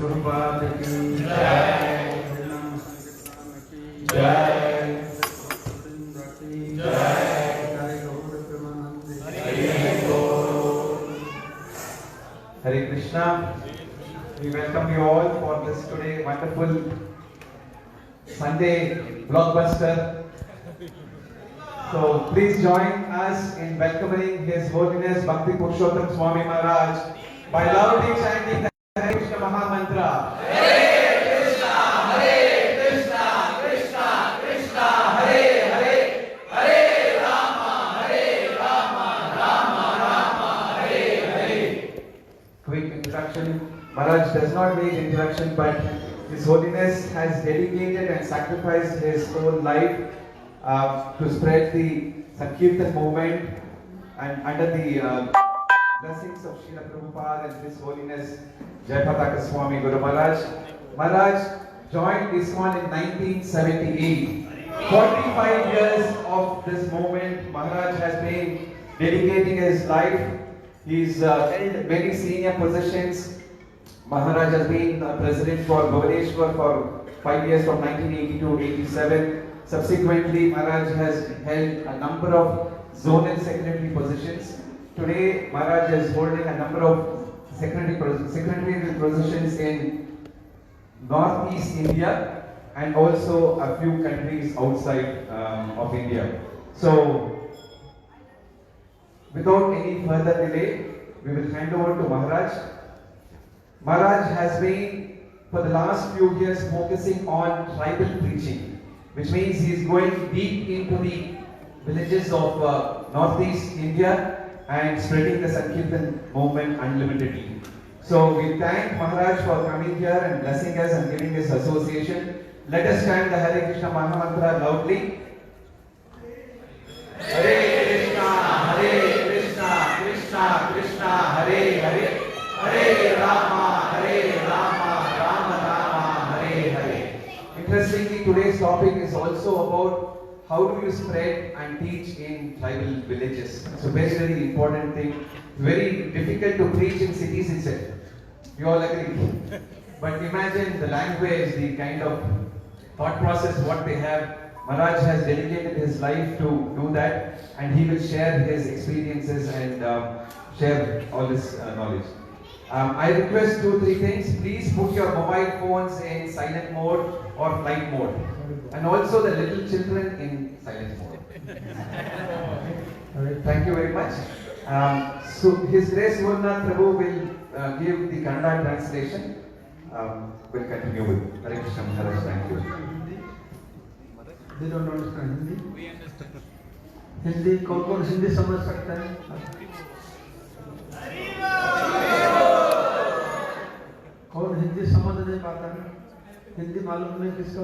प्रभुपाद की जय। जय Hare Krishna. We welcome you all for this today wonderful Sunday blockbuster. So please join us in welcoming His Holiness Bhakti Purushottam Swami Maharaj by loudly chanting the Hare Krishna Maha Mantra. Hare Krishna, Krishna Krishna, Hare Hare, Hare Rama, Rama Rama, Hare Hare. Quick introduction. Maharaj does not need introduction, but His Holiness has dedicated and sacrificed his whole life to spread the Sankirtan movement, and under the blessings of Srila Prabhupada and His Holiness Jayapataka Swami Guru Maharaj. Maharaj joined ISKCON in 1978. 45 years of this movement, Maharaj has been dedicating his life. He's held many senior positions. Maharaj has been president for Bhubaneswar for 5 years from 1980 to 87. Subsequently, Maharaj has held a number of zonal secretary positions. Today, Maharaj is holding a number of secretary positions in Northeast India and also a few countries outside of India. So, without any further delay, we will hand over to Maharaj. Maharaj has been for the last few years focusing on tribal preaching, which means he is going deep into the villages of Northeast India and spreading the Sankirtan movement unlimitedly. So we thank Maharaj for coming here and blessing us and giving us association. Let us chant the Hare Krishna Maha Mantra loudly. Hare Krishna, Krishna Krishna, Hare Hare, Hare Rama, Rama Rama, Hare Hare. Interestingly, today's topic is also about how do you spread and teach in tribal villages. So very important thing. Very difficult to preach in cities itself. You all agree? But imagine the language, the kind of thought process, what they have. Maharaj has dedicated his life to do that, and he will share his experiences and share all this knowledge. I request 2-3 things. Please put your mobile phones in silent mode or flight mode, and also the little children in silent mode. Thank you very much. So His Grace Gurnath Prabhu will give the Kannada translation. We'll continue with Hare Krishna Maharaj. Thank you. They don't understand Hindi. We understand. Hindi कौन हिंदी समझ सकता है? कौन हिंदी समझ नहीं पाता है? हिंदी मालूम नहीं किसको?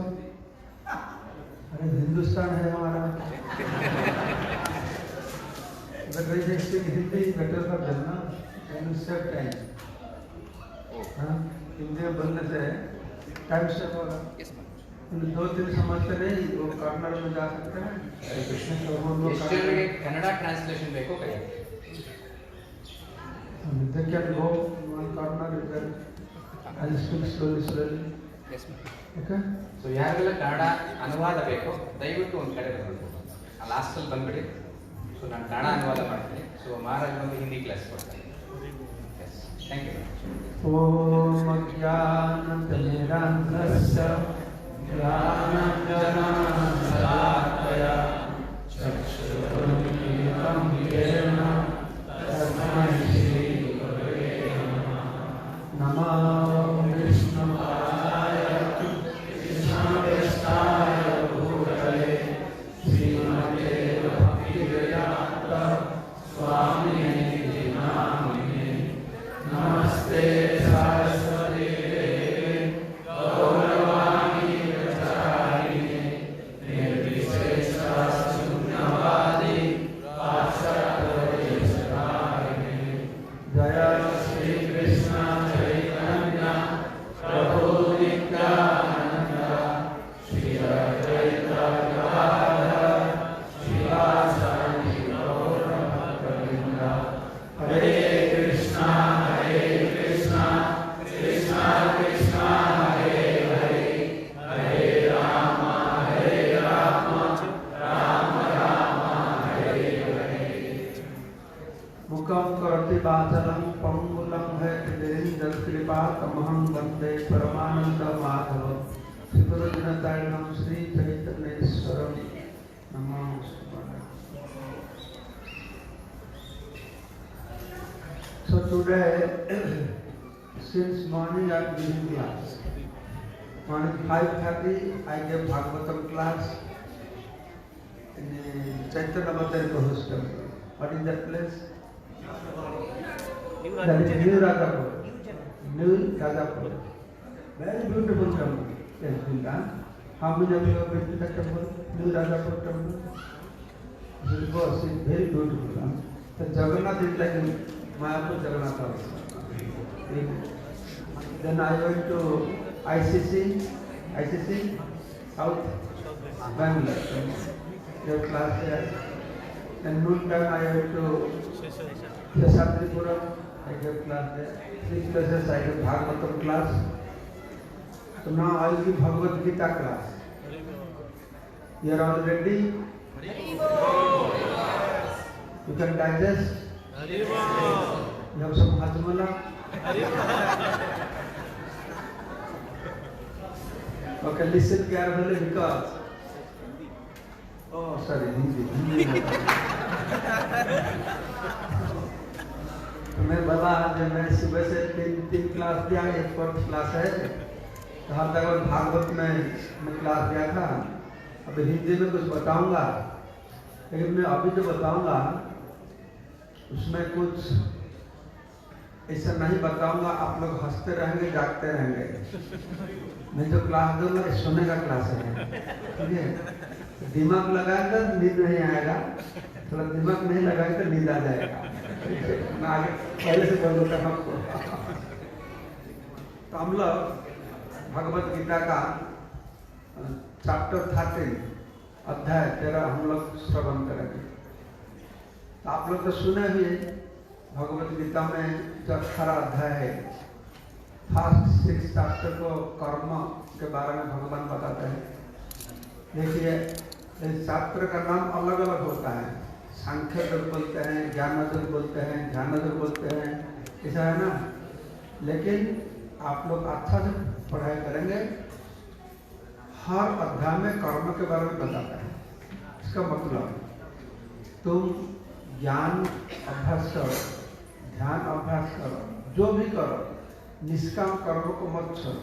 अरे हिंदुस्तान है हमारा। But when they speak Hindi, better for them, ना? And save time. हाँ, हिंदी में बोलने से time save होगा। 2-3 समझते नहीं, वो कन्नड़ में जा सकते हैं। हरे कृष्ण। इसके कन्नड़ा ट्रांसलेशन देखो क्या? They can go one corner, I'll speak slowly. Yes, ma'am. Okay? So ಯಾರಿಗೆಲ್ಲ ಕನ್ನಡ ಅನುವಾದ ಬೇಕು ದಯವಿಟ್ಟು ಒಂದು ಕಡೆ ಬರಬೇಕು. ಆ ಲಾಸ್ಟ್ ಅಲ್ಲಿ ಬಂದ್ಬಿಡಿ. ಸೊ ನಾನು ಕನ್ನಡ ಅನುವಾದ ಮಾಡ್ತೀನಿ. ಸೊ ಮಹಾರಾಜ್ ಒಂದು ಹಿಂದಿ ಕ್ಲಾಸ್ ಕೊಡ್ತಾರೆ. Yes. Thank you. ಓಂ ಅಜ್ಞಾನತಿಮಿರಾಂಧಸ್ಯ ಜ್ಞಾನಂಜನಶಲಾಕಯ ಚಕ್ಷುರುನ್ಮೀಲಿತಂ ಯೇನ ತಸ್ಮೈ ಶ್ರೀ ಗುರವೇ ನಮಃ. ನಮೋ ವಿಷ್ಣುಪಾದಾಯ ಕೃಷ್ಣಪ್ರೇಷ್ಠಾಯ ಭೂತಲೇ ಶ್ರೀಮತೆ ಭಕ್ತಿವೇದಾಂತ ಸ್ವಾಮಿನೇ ನಾಮಿನೇ. ನಮಸ್ತೆ सरस्वती देवे गौरवाणी प्रचारिणे निर्विशेष शून्यवादी पाश्चात्यदेशधारिणे. जय श्री कृष्ण चैतन्य तमहं वन्दे परमानंद माधव श्रीगुरुजनतारिणं श्री चैतन्येश्वरं नमः शिवाय। So today, since morning I am giving class. Morning 5:30 I gave Bhagavatam class in Chaitanya Bhattacharya hostel. What is that place? That is New Rajapur. New Rajapur. Very beautiful temple has been done. How many of you have been to the temple? New Rajapur temple? You will go see, very beautiful. The Jagannath is like Mayapur Jagannath also. Then I went to ICC, South Bangalore. Gave class there. Then noon time I went to Seshatripuram. I gave class there. 3 places I gave Bhagavatam class. So now I will give Bhagavad Gita class. You are all ready? You can digest? You have some Hajmala? Okay, listen carefully because oh sorry, Hindi. तो मैं बोला जब मैं सुबह से 3 class दिया, एक fourth class है, तो हर तक भागवत में क्लास दिया था। अभी हिंदी में कुछ बताऊंगा, लेकिन मैं अभी जो बताऊंगा उसमें कुछ ऐसा नहीं बताऊंगा, आप लोग हंसते रहेंगे, जागते रहेंगे। मैं जो क्लास दूंगा सोने का क्लास है, ठीक है? दिमाग लगाएगा नींद नहीं आएगा, थोड़ा दिमाग नहीं लगाएगा तो नींद आ जाएगा। मैं आगे पहले से बोल देता हूँ आपको। तो हम लोग भगवत गीता का चैप्टर 13 अध्याय 13 हम लोग श्रवण करेंगे। तो आप लोग तो सुने ही भगवत गीता में जो 18 अध्याय है, फर्स्ट 6 चैप्टर को कर्म के बारे में भगवान बताते हैं। देखिए इस चैप्टर का नाम अलग अलग होता है, सांख्य योग बोलते हैं, ज्ञान योग बोलते हैं, ध्यान योग बोलते हैं, ऐसा है ना। लेकिन आप लोग अच्छा से पढ़ाई करेंगे, हर अध्याय में कर्म के बारे में बताता है। इसका मतलब तुम ज्ञान अभ्यास करो, ध्यान अभ्यास करो, जो भी करो, निष्काम कर्म को मत छोड़ो।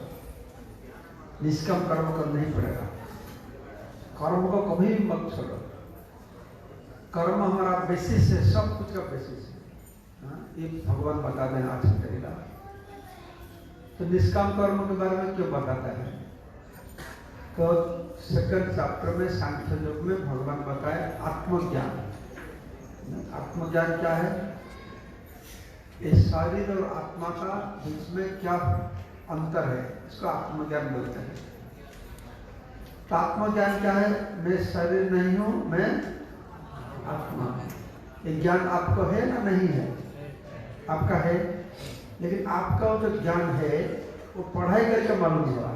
निष्काम कर्म करना नहीं पड़ेगा, कर्म को कभी भी मत छोड़ो। कर्म हमारा बेसिस है, सब कुछ का बेसिस है। ये भगवान बता दें अच्छा तरीका। तो निष्काम कर्म के बारे में क्यों बताता है? तो सेकंड चैप्टर में सांख्य योग में भगवान बताए आत्मज्ञान। आत्मज्ञान क्या है? इस शरीर और आत्मा का बीच में क्या अंतर है, इसको आत्मज्ञान बोलते हैं। तो आत्मज्ञान क्या है? मैं शरीर नहीं हूं, मैं आत्मा हूं। ये ज्ञान आपको है ना? नहीं है? आपका है, लेकिन आपका जो ज्ञान है वो पढ़ाई करके मालूम हुआ,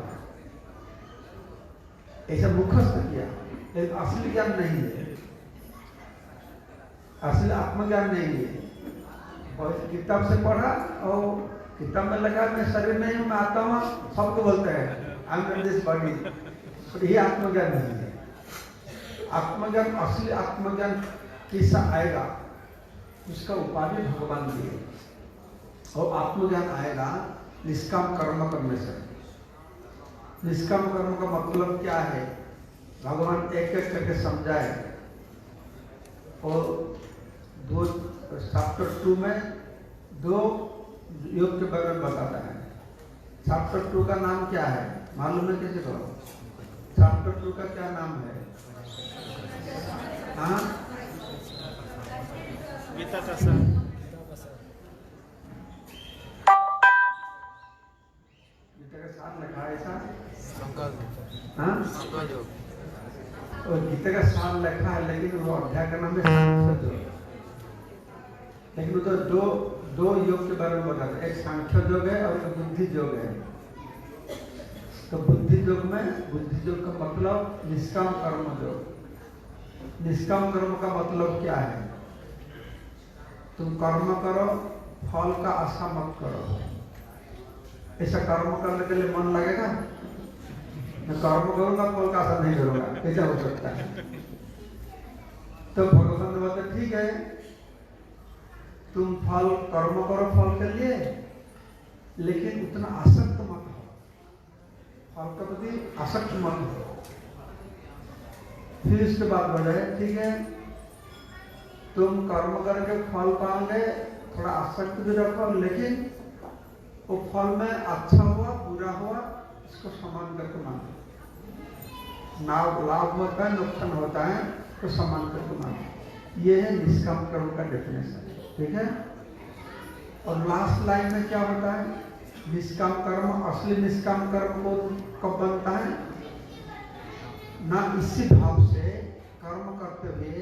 ऐसा मुखस्त किया, लेकिन असली ज्ञान नहीं है, असली आत्मज्ञान नहीं है। और किताब से पढ़ा और किताब में लगा मैं शरीर नहीं हूं, मैं आता हूं, सबको बोलते हैं I am in this body, तो ये आत्मज्ञान नहीं है। आत्मज्ञान, असली आत्मज्ञान कैसा आएगा उसका उपाधि भगवान दिए। और आत्मज्ञान आएगा निष्काम कर्म करने से। निष्काम कर्म का मतलब क्या है भगवान एक एक करके समझाए। और चैप्टर 2 में 2 योग के बारे में बताता है। चैप्टर 2 का नाम क्या है मालूम है किसी को? चैप्टर 2 का क्या नाम है? हाँ, गीता का सार। गीता का सार लिखा है ऐसा? हाँ? और गीता का सार लिखा है, लेकिन वो अध्याय का नाम है सांख्य योग। लेकिन वो तो दो योग के बारे में बताते हैं, एक सांख्य योग है और एक बुद्धि योग है। तो बुद्धि योग में, बुद्धि योग का मतलब निष्काम कर्म योग। निष्काम कर्म का मतलब क्या है? तुम कर्म करो, फल का आशा मत करो, ऐसा कर्म करने के लिए मन लगेगा? मैं कर्म करूंगा, फल का आशा नहीं करूंगा, कैसा हो सकता है? तो भगवान ने बोलते ठीक है, तुम फल कर्म करो फल के लिए, लेकिन उतना आसक्त मत हो, फल के प्रति आसक्त मत हो। फिर इसके बाद बोले ठीक है, तुम कर्म करके फल पाओगे, थोड़ा आसक्त भी रखो, लेकिन वो फल में अच्छा हुआ बुरा हुआ इसको समान करके मानो। लाभ होता है, नुकसान होता है, तो समान करके मानो। ये है निष्काम कर्म का डेफिनेशन, ठीक है। और लास्ट लाइन में क्या होता है? निष्काम कर्म, असली निष्काम कर्म को कब बनता है? ना इसी भाव से कर्म करते हुए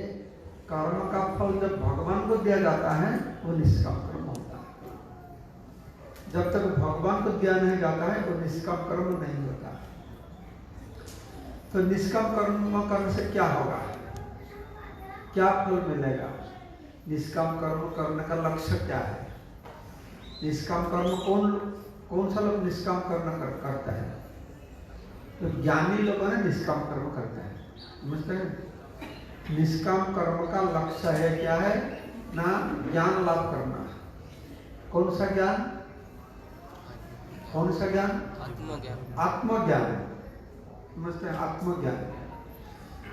कर्म का फल जब भगवान को दिया जाता है वो निष्काम कर्म होता है। जब तक भगवान को दिया नहीं जाता है वो निष्काम कर्म नहीं होता। तो निष्काम कर्म करने से क्या होगा, क्या फल मिलेगा? निष्काम कर्म करने का लक्ष्य क्या है? निष्काम कर्म कौन सा लोग निष्काम करता है? तो ज्ञानी लोगों ने निष्काम कर्म करते हैं, समझते हैं? निष्काम कर्म का लक्ष्य है क्या है? ना ज्ञान लाभ करना। कौन सा ज्ञान? कौन सा ज्ञान? आत्मज्ञान। आत्मज्ञान, समझते हैं? आत्मज्ञान।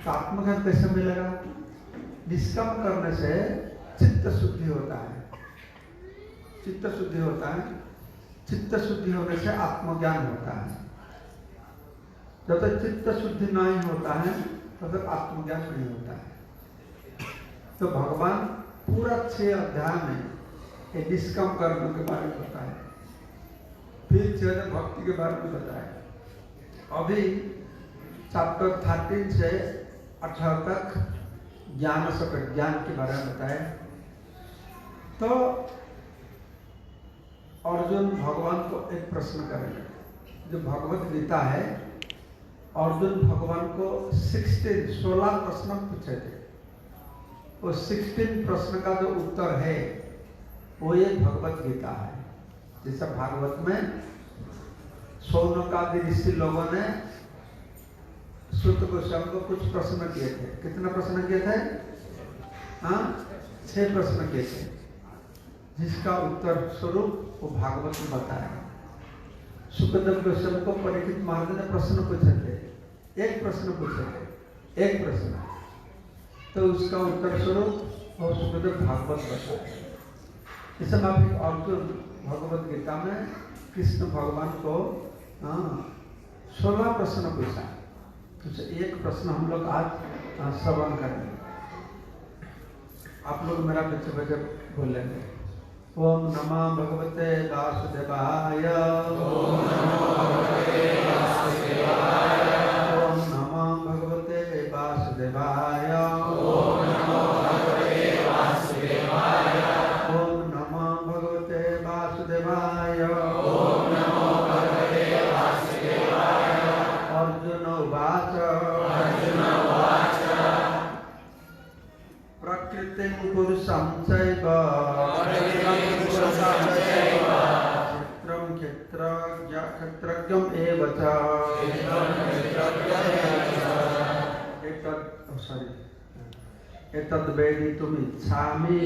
तो आत्मज्ञान कैसे मिलेगा? निष्काम करने से चित्त शुद्धि होता है, चित्त शुद्धि होता है। चित्त शुद्धि होने से आत्मज्ञान होता है। जब तक चित्त शुद्धि नहीं होता है तब तक आत्मज्ञान नहीं होता है। तो भगवान पूरा 6 अध्याय में निष्काम कर्म के बारे में बताया, फिर 6 भक्ति के बारे में बताया। अभी चैप्टर 13 से 18 तक ज्ञान सकट, ज्ञान के बारे में बताया। तो अर्जुन भगवान को एक प्रश्न करेंगे। जो भगवत गीता है, अर्जुन भगवान को 16 प्रश्न पूछे थे। वो 16 प्रश्न का जो उत्तर है वो ये भगवत गीता है। जैसे भागवत में सौनकादि ऋषि लोगों ने सूत गोस्वामी को कुछ प्रश्न किए थे। कितना प्रश्न किए थे? 6 प्रश्न किए थे, जिसका उत्तर स्वरूप वो भागवत में बताया। सुखदेव गोस्वामी को परीक्षित महाराज ने प्रश्न पूछे थे, एक प्रश्न पूछे थे, एक प्रश्न, तो उसका उत्तर स्वरूप और सुखदेव भागवत बताया। इस समय अर्जुन भगवत गीता में कृष्ण भगवान को 16 प्रश्न पूछा। तो एक प्रश्न हम लोग आज श्रवण करेंगे। आप लोग मेरा बच्चे बच्चे बोलेंगे। ओम नमः भगवते वासुदेवाय, ओम नमः भगवते वासुदेवाय, ओम नमः भगवते वासुदेवाय। अर्जुन उवाच, प्रकृतिं पुरुषं चैव क्षेत्रज्ञम् एव च एतद्वेदितुमिच्छामि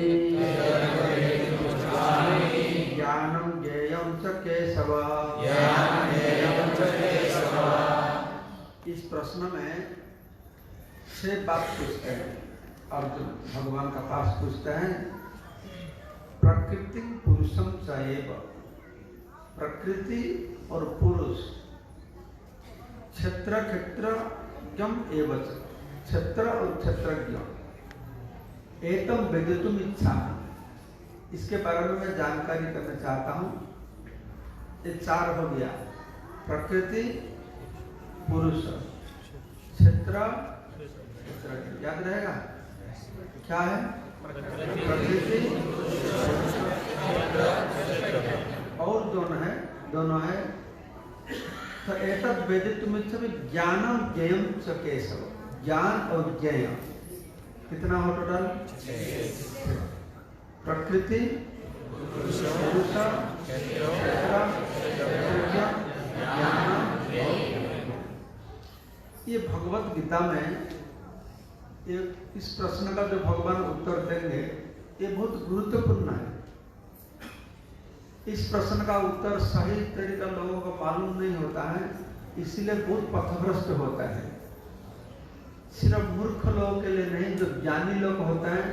ज्ञानं ज्ञेयं च केशव। इस प्रश्न में 6 बात पूछते हैं। अर्जुन भगवान का पास पूछते हैं, प्रकृति पुरुषम चैव, प्रकृति और पुरुष, क्षेत्रज्ञम एव च, क्षेत्र और क्षेत्रज्ञ, एतम वेदितुम इच्छा, इसके बारे में मैं जानकारी करना चाहता हूँ। ये 4 हो गया, प्रकृति, पुरुष, क्षेत्र, क्षेत्रज्ञ। याद रहेगा क्या है? प्रकृति और दोनों है। तो एतद् वेदितुमिच्छामि ज्ञानम ज्ञेयं च केशव, ज्ञान और ज्ञेय कितना हो टोटल? प्रकृति, पुरुष, क्षेत्र, क्षेत्रज्ञ ज्ञान। ये भगवत गीता में इस प्रश्न का जो भगवान उत्तर देंगे ये बहुत गुरुत्वपूर्ण है। इस प्रश्न का उत्तर सही तरीका लोगों को मालूम नहीं होता है, इसीलिए बहुत पथभ्रष्ट होता है। सिर्फ मूर्ख लोगों के लिए नहीं, जो ज्ञानी लोग होता है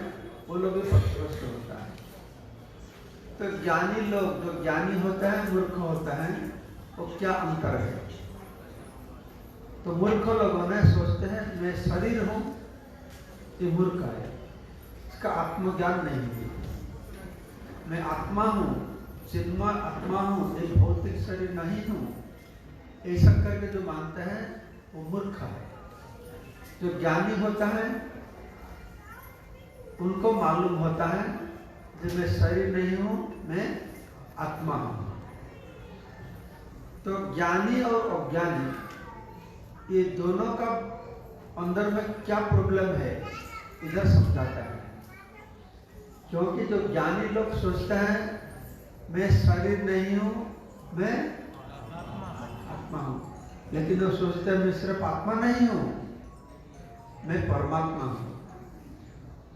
वो लोग भी पथभ्रष्ट होता है। तो ज्ञानी लोग, जो ज्ञानी होता है मूर्ख होता है, वो क्या अंतर है? तो मूर्ख लोगों ने सोचते हैं मैं शरीर हूं, ये मूर्ख है, इसका आत्मज्ञान नहीं है। मैं आत्मा हूं, चिन्मय आत्मा हूं, एक भौतिक शरीर नहीं हूं, ऐसा करके जो मानते हैं वो मूर्ख है। जो ज्ञानी होता है उनको मालूम होता है कि मैं शरीर नहीं हूं, मैं आत्मा हूं। तो ज्ञानी और अज्ञानी ये दोनों का अंदर में क्या प्रॉब्लम है इधर समझाता है। क्योंकि जो ज्ञानी लोग सोचते हैं मैं शरीर नहीं हूं, मैं आत्मा हूं, लेकिन वो सोचते हैं मैं सिर्फ आत्मा नहीं हूं, मैं परमात्मा हूं।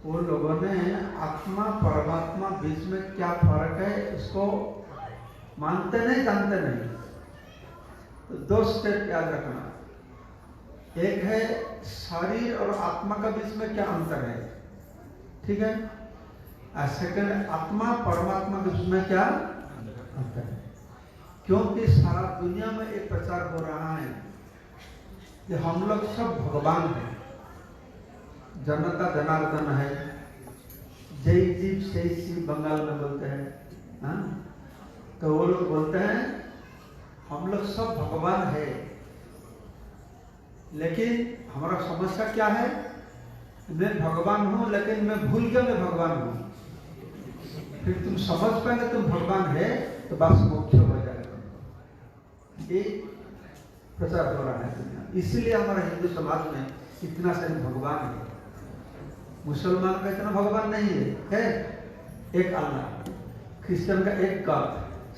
वो लोगों ने आत्मा परमात्मा बीच में क्या फर्क है इसको मानते नहीं, जानते नहीं। तो दो स्टेप याद रखना, एक है शरीर और आत्मा का बीच में क्या अंतर है, ठीक है। और सेकंड, आत्मा परमात्मा के बीच में क्या अंतर है। क्योंकि सारा दुनिया में एक प्रचार हो रहा है कि हम लोग सब भगवान हैं, जनता जनार्दन है, जय जीव से शिव बंगाल में बोलते हैं, हाँ? तो वो लोग बोलते हैं हम लोग सब भगवान है। लेकिन हमारा समस्या क्या है, मैं भगवान हूं लेकिन मैं भूल गया मैं भगवान हूं। फिर तुम समझ पाएंगे तुम भगवान है तो बस मोक्ष हो जाएगा। ये प्रचार हो रहा है दुनिया। इसीलिए हमारे हिंदू समाज में इतना सारे भगवान है। मुसलमान का इतना भगवान नहीं है, एक अल्लाह। क्रिश्चियन का एक गॉड,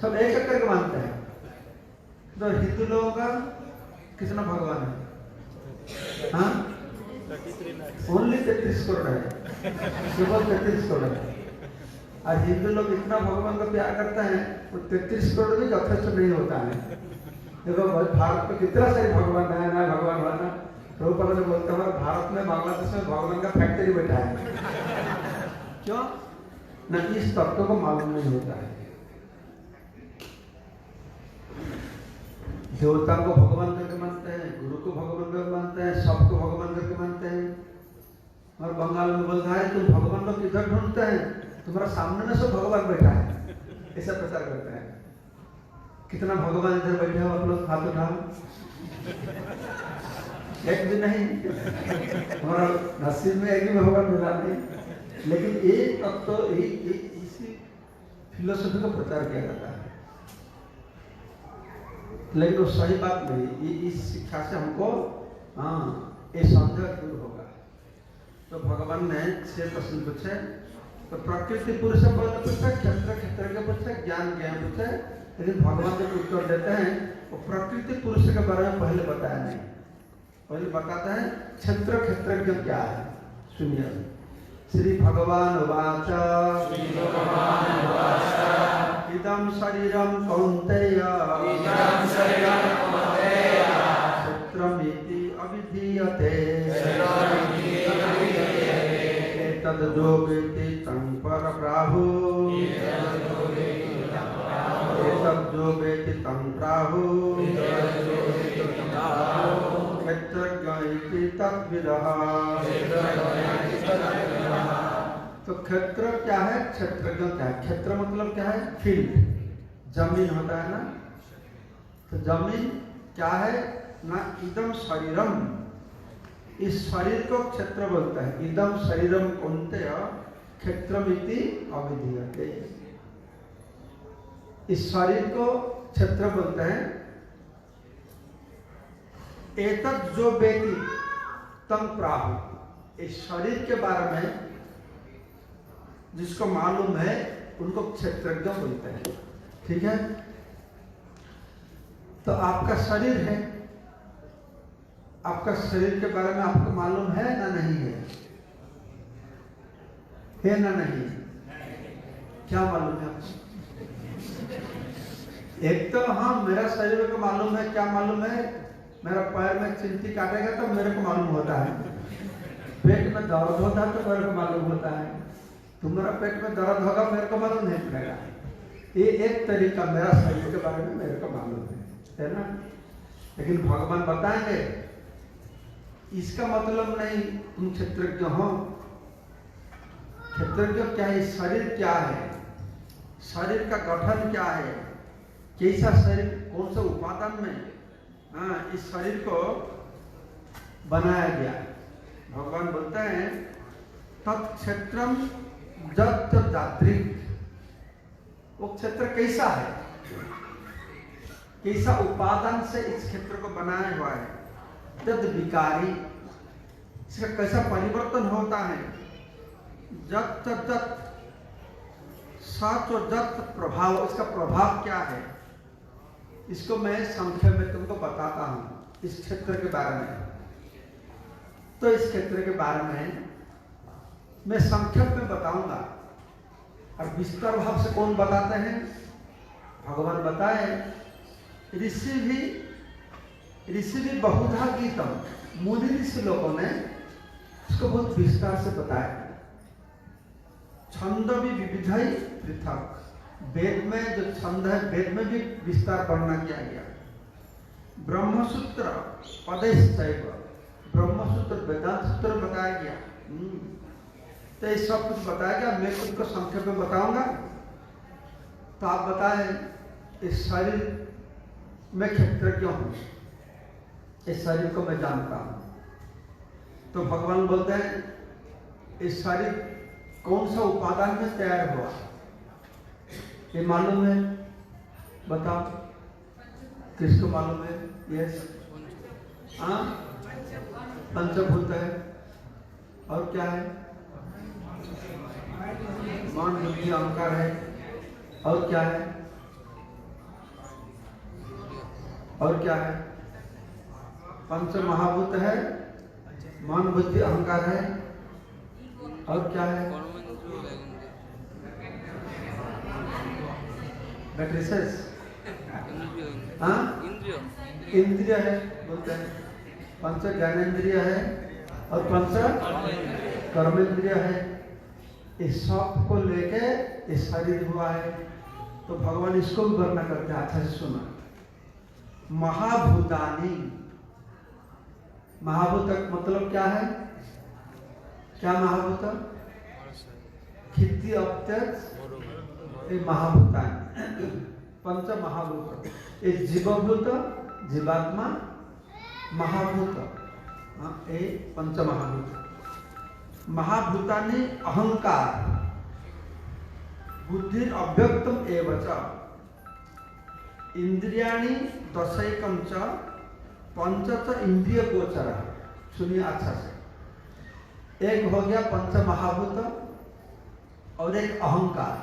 सब एक एक करके मानते हैं। तो हिंदू लोगों का कितना भगवान है? हाँ, ओनली 33 करोड़ है, केवल 33 करोड़ है। और हिंदू लोग इतना भगवान को प्यार करते हैं, वो 33 करोड़ भी यथेष्ट नहीं होता है। देखो भारत में कितना सारे भगवान है, ना भगवान बना। प्रभुपाद ने बोलते हैं भारत में, बांग्लादेश में भगवान का फैक्ट्री बैठा है। क्यों? न इस तत्व को मालूम नहीं होता है। देवता को भगवान करके मानते हैं, गुरु को भगवान करके मानते हैं, सबको भगवान करके मानते हैं। और बंगाल में बोलता है तुम भगवान को किधर ढूंढते हैं, तुम्हारा सामने में सब भगवान बैठा है, ऐसा प्रचार करते हैं। कितना भगवान इधर बैठे हो आप लोग, हाथ उठाओ। एक भी नहीं, हमारा नसीब में एक भी भगवान मिला नहीं। लेकिन एक अब तो इसी फिलोसफी का प्रचार किया जाता है, लेकिन वो सही बात नहीं। इस शिक्षा से हमको ये संदेह दूर होगा। तो भगवान ने 6 प्रश्न पूछे। तो प्रकृति पुरुष से पहले पूछा, क्षेत्र क्षेत्र के पूछे, ज्ञान ज्ञान पूछे। लेकिन भगवान जब उत्तर देते हैं वो प्रकृति पुरुष के बारे में पहले बताया नहीं, पहले बताता है क्षेत्र क्षेत्र क्या है। सुनिए, श्री भगवान उवाच इदं शरीरं कौन्तेय क्षेत्रमिति अभिधीयते एतद्यो वेत्ति तं परप्राहु एतद्यो वेत्ति तं प्राहु क्षेत्रज्ञ इति तद्विदः। तो क्षेत्र क्या है, क्षेत्रज्ञ क्या है? क्षेत्र मतलब क्या है? फील्ड, जमीन होता है ना। तो जमीन क्या है ना, इदम शरीरम, इस शरीर को क्षेत्र बोलता है। इदम शरीरम कौन्तेय क्षेत्रमिति अभिधीयते, इस शरीर को क्षेत्र बोलते हैं। एतद् जो वेत्ति तं प्राहु, इस शरीर के बारे में जिसको मालूम है उनको क्षेत्रज्ञ बोलते हैं, ठीक है। तो आपका शरीर है, आपका शरीर के बारे में आपको मालूम है ना नहीं है? है ना नहीं? क्या मालूम है आपको? एक तो हाँ, मेरा शरीर को मालूम है। क्या मालूम है? मेरा पैर में चिमटी काटेगा तो मेरे को मालूम होता है, पेट में दर्द होता है तो मेरे को मालूम होता है। तुम्हारा पेट में दर्द होगा, मेरे को मालूम नहीं पड़ेगा। ये एक तरीका मेरा शरीर के बारे में मेरे को मालूम है ना? लेकिन भगवान बताएंगे इसका मतलब नहीं तुम क्षेत्रज्ञ हो। क्षेत्रज्ञ क्या है? शरीर क्या है, शरीर का गठन क्या है, कैसा शरीर, कौन सा उपादान में इस शरीर को बनाया गया। भगवान बोलते हैं तत्क्षेत्रम जत दात्रिक। वो क्षेत्र कैसा है, कैसा उपादान से इस क्षेत्र को बनाया हुआ है। जत विकारी, इसका कैसा परिवर्तन होता है। जत जत सच और जत प्रभाव, इसका प्रभाव क्या है, इसको मैं संक्षेप में तुमको बताता हूं इस क्षेत्र के बारे में। तो इस क्षेत्र के बारे में मैं संक्षेप में बताऊंगा, और विस्तार भाव से कौन बताते हैं? भगवान बताए ऋषि भी बहुधा गीतम, मुनि ऋषि लोगों ने इसको बहुत विस्तार से बताया। छंद भी विविधाई पृथक, वेद में जो छंद है वेद में भी विस्तार वर्णन किया गया। ब्रह्मसूत्र पदेश्चैव, ब्रह्मसूत्र वेदांत सूत्र बताया गया। तो ये सब कुछ बताया गया। मैं तुमको संक्षेप में बताऊंगा, तो आप बताएं इस शरीर में क्षेत्रज्ञ हूं, इस शरीर को मैं जानता हूं। तो भगवान बोलते हैं इस शरीर कौन सा उपादान में तैयार हुआ, ये मालूम है? बताओ, किसको मालूम है? यस, हाँ, पंचभूत है। और क्या है? मन बुद्धि अहंकार है। और क्या है? और क्या है? पंच महाभूत है, मन बुद्धि अहंकार है। और क्या है? मैट्रिसेस, हाँ, इंद्रिय है बोलते हैं। पंच ज्ञानेन्द्रिय है और पंच कर्मेंद्रिय है। इस सब को लेके इस शरीर हुआ है। तो भगवान इसको भी वर्णन करते हैं। अच्छा से सुना, महाभूतानी, महाभूत मतलब क्या है? क्या महाभूत? खिति अत्यक्ष महाभूतानी, पंच महाभूत। एक जीवभूत, जीवात्मा, महाभूत, ये पंच महाभूत। महाभूतानि अहंकार, बुद्धि अव्यक्तम एवच, इंद्रियाणि दशैकम च, पंच च इंद्रिय गोचर। सुनिए अच्छा से, एक हो गया पंच महाभूत और एक अहंकार।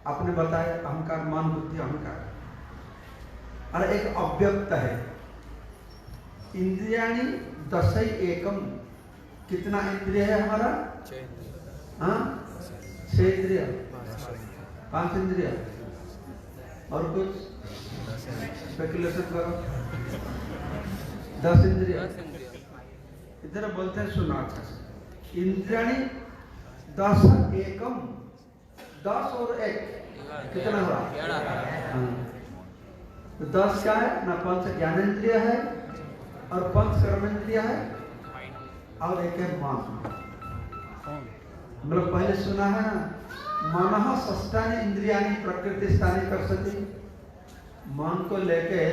आपने बताया अहंकार मन बुद्धि अहंकार, और एक अव्यक्त है। इंद्रियाणि दशै एकम, कितना इंद्रिय है हमारा? 6 इंद्रिय, 5 इंद्रिय। और कुछ स्पेकुलेशन करो। 10 इंद्रिय। इधर बोलते हैं, सुना अच्छा से, इंद्रियाणि 10 एकम, 10 और 1 कितना हुआ? 11। तो 10 क्या है ना? पंच ज्ञानेन्द्रिय है और पंच कर्मेंद्रिय है, और एक है मन। हम लोग पहले सुना है ना, मनः षष्ठानि इंद्रियाणि प्रकृति स्थानी कर्षति। मन को लेके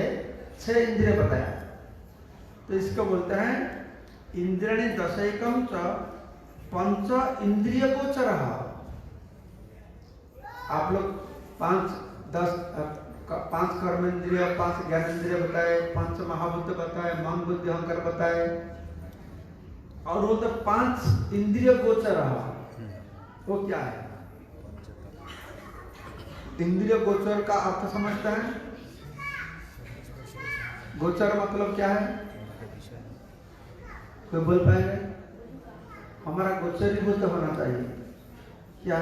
6 इंद्रिय बताया। तो इसको बोलते हैं इंद्रियाणि दशैकम च पंच इंद्रिय गोचरः। आप लोग 5 कर्मेंद्रिय, 5 ज्ञानेन्द्रिय बताए, 5 महाभूत बताए, मन बुद्धि अहंकार बताए, और वो तो 5 इंद्रिय गोचर रहा। वो क्या है? इंद्रिय गोचर का अर्थ समझते हैं? गोचर मतलब क्या है? कोई बोल पाएगा? हमारा गोचरीभूत होना चाहिए। क्या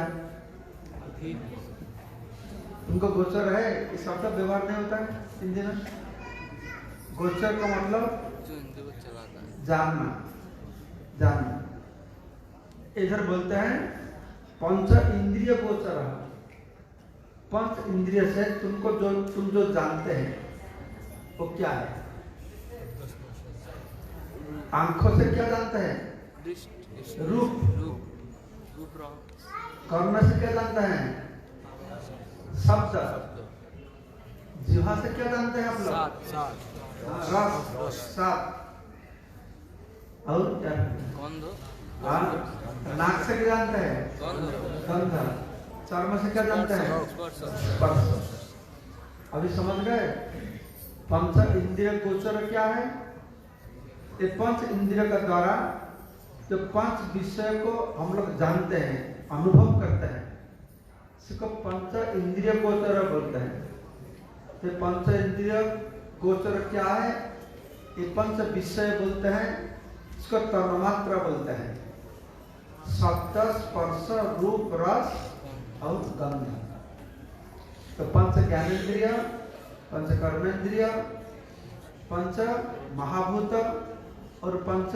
तुमको गोचर है? इस शब्द व्यवहार नहीं होता है हिंदी में। गोचर का मतलब जानना, जानना। इधर बोलते हैं पंच इंद्रिय गोचर। पंच इंद्रिय से तुम जो जानते हैं वो क्या है? आंखों से क्या जानते हैं? रूप। कर्ण से क्या जानते हैं? शब्द। जिह्वा से क्या जानते हैं आप लोग? रस, स्वाद। और क्या? नाक से क्या जानते हैं? गंध। चर्म से क्या जानते हैं? स्पर्श। अभी समझ गए? पंच इंद्रिय गोचर क्या है? ये पंच इंद्रिय का द्वारा जो पांच विषय को हम लोग जानते हैं, अनुभव करते हैं, इसको पंच इंद्रिय गोचर बोलते हैं। ये पंच इंद्रिय गोचर क्या है? ये पंच विषय बोलते हैं, इसको तन्मात्रा बोलते हैं। शब्द, स्पर्श, रूप, रस और गंध। तो पंच ज्ञानेन्द्रिय, पंच कर्मेंद्रिय, पंच महाभूत और पंच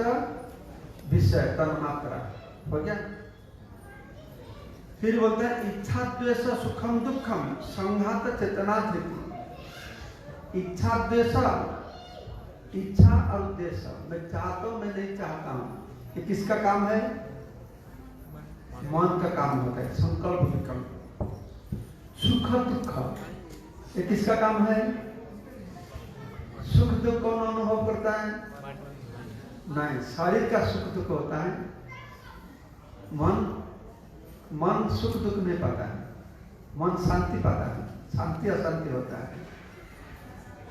विषय तन्मात्रा हो गया। फिर बोलते हैं इच्छा द्वेष सुखम दुखम संघात चेतना धृति। इच्छा द्वेष, इच्छा और द्वेष, मैं चाहता हूं, मैं नहीं चाहता हूं, ये किसका काम है? मन का काम होता है। संकल्प विकल्प। सुख दुख, ये किसका काम है? सुख दुख कौन अनुभव करता है? नहीं, शरीर का सुख दुख होता है। मन सुख दुख नहीं पाता है। मन शांति पाता है। शांति अशांति होता है।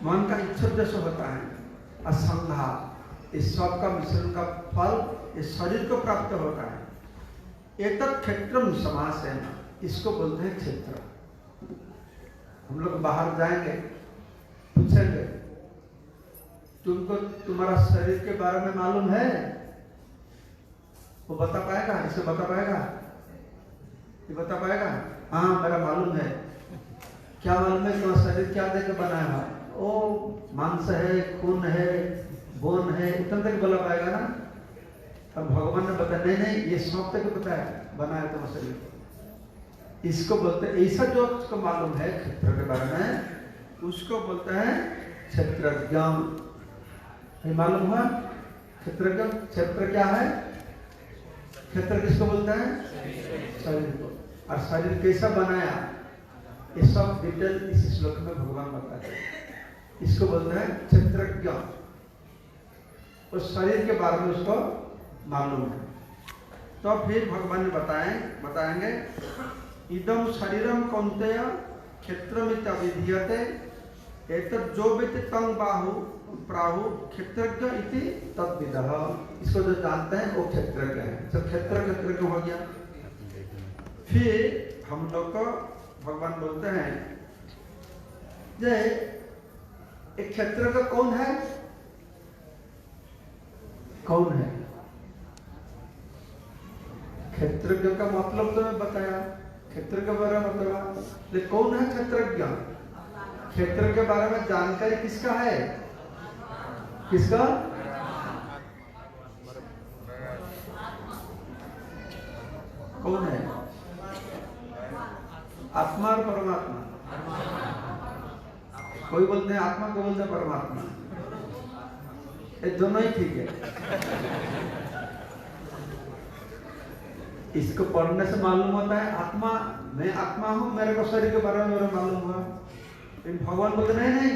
मन का इच्छा जैसा होता है असंघात। इस सब का मिश्रण का फल इस शरीर को प्राप्त होता है। एतत् क्षेत्रम समास है, इसको बोलते हैं क्षेत्र। हम लोग बाहर जाएंगे, पूछेंगे तुमको तुम्हारा शरीर के बारे में मालूम है? वो बता पाएगा? इसे बता पाएगा? ये बता पाएगा? हाँ मेरा मालूम है। क्या मालूम है? तुम्हारा शरीर क्या देकर बनाया है? ओ मांस है, खून है, बोन है, इतना तक बोला पाएगा ना? अब भगवान ने बताया नहीं नहीं, ये सब तक बताया बनाया तुम्हारा शरीर। इसको बोलते हैं, ऐसा जो उसको मालूम है क्षेत्र के बारे में, उसको बोलते हैं क्षेत्रज्ञ। ये मालूम हुआ क्षेत्रज्ञ? क्षेत्र क्या है? क्षेत्र किसको बोलता है? शरीर को। और शरीर कैसा बनाया, ये सब डिटेल इस श्लोक में भगवान बताते हैं। इसको बोलते हैं क्षेत्रज्ञ। उस शरीर के बारे में उसको मालूम है। तो फिर भगवान ने बताएंगे इदम शरीरम कौन्तेय क्षेत्रमित अविधीयते एतत् जो वित्त तंग बाहु प्राहु क्षेत्रज्ञ इति तद्विदः। इसको जो जानते हैं वो क्षेत्रज्ञ है। सब क्षेत्रज्ञ हो गया। फिर हम लोग को भगवान बोलते हैं जे एक क्षेत्रज्ञ कौन है? कौन है? क्षेत्रज्ञ का मतलब तो मैं बताया, क्षेत्र के बारे में बताया, लेकिन कौन है क्षेत्रज्ञ? क्षेत्र के बारे में जानकारी किसका है? किसका? कौन है? आत्मा और परमात्मा। कोई बोलते हैं आत्मा, कोई बोलते हैं परमात्मा। ये दोनों ही ठीक है। इसको पढ़ने से मालूम होता है आत्मा, मैं आत्मा हूं, मेरे को शरीर के बारे में मेरा मालूम हुआ। लेकिन भगवान बोलते नहीं,